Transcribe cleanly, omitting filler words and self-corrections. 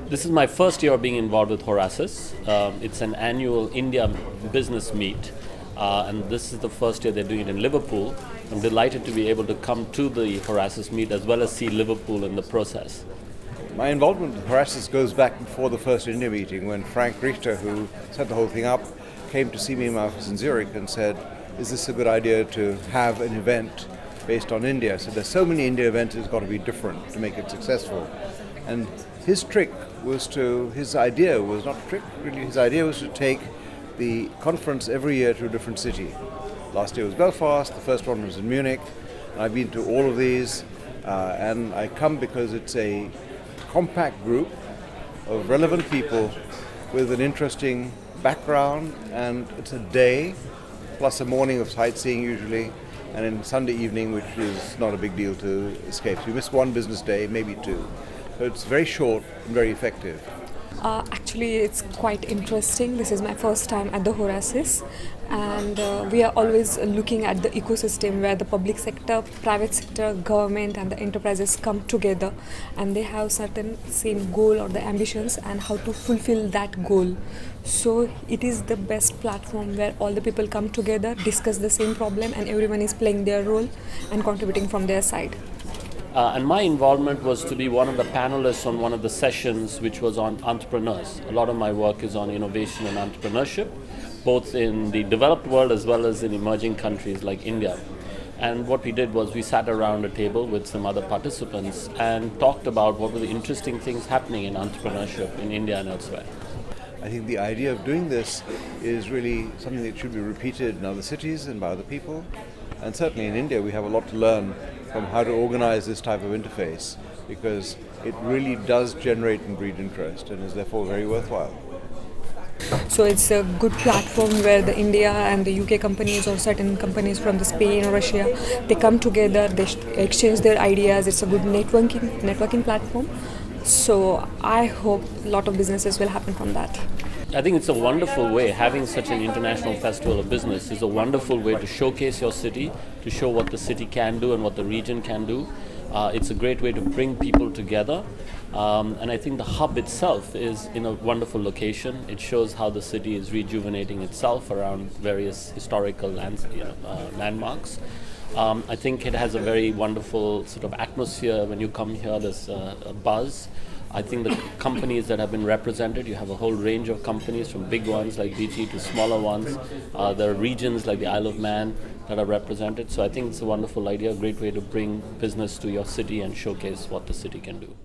This is my first year of being involved with Horasis. It's an annual India business meet, and this is the first year they're doing it in Liverpool. I'm delighted to be able to come to the Horasis meet as well as see Liverpool in the process. My involvement with Horasis goes back before the first India meeting when Frank Richter, who set the whole thing up, came to see me in my office in Zurich and said, is this a good idea to have an event based on India? So there's so many India events, it's got to be different to make it successful. And his idea was not a trick, really. His idea was to take the conference every year to a different city. Last year was Belfast, the first one was in Munich. I've been to all of these, and I come because it's a compact group of relevant people with an interesting background, and it's a day plus a morning of sightseeing usually, and then Sunday evening, which is not a big deal to escape. So you miss one business day, maybe two. So it's very short and very effective. Actually, it's quite interesting. This is my first time at the Horasis, and we are always looking at the ecosystem where the public sector, private sector, government and the enterprises come together, and they have certain same goal or the ambitions and how to fulfill that goal. So it is the best platform where all the people come together, discuss the same problem, and everyone is playing their role and contributing from their side. And my involvement was to be one of the panelists on one of the sessions which was on entrepreneurs. A lot of my work is on innovation and entrepreneurship, both in the developed world as well as in emerging countries like India. And what we did was we sat around a table with some other participants and talked about what were the interesting things happening in entrepreneurship in India and elsewhere. I think the idea of doing this is really something that should be repeated in other cities and by other people. And certainly in India we have a lot to learn from how to organize this type of interface, because it really does generate and breed interest and is therefore very worthwhile. So it's a good platform where the India and the UK companies or certain companies from the Spain or Russia, they come together, they exchange their ideas. It's a good networking platform. So I hope a lot of businesses will happen from that. I think it's a wonderful way, having such an international festival of business is a wonderful way to showcase your city, to show what the city can do and what the region can do. It's a great way to bring people together. And I think the hub itself is in a wonderful location. It shows how the city is rejuvenating itself around various historical landmarks. I think it has a very wonderful sort of atmosphere. When you come here, there's a buzz. I think the companies that have been represented, you have a whole range of companies from big ones like BT to smaller ones. There are regions like the Isle of Man that are represented. So I think it's a wonderful idea, a great way to bring business to your city and showcase what the city can do.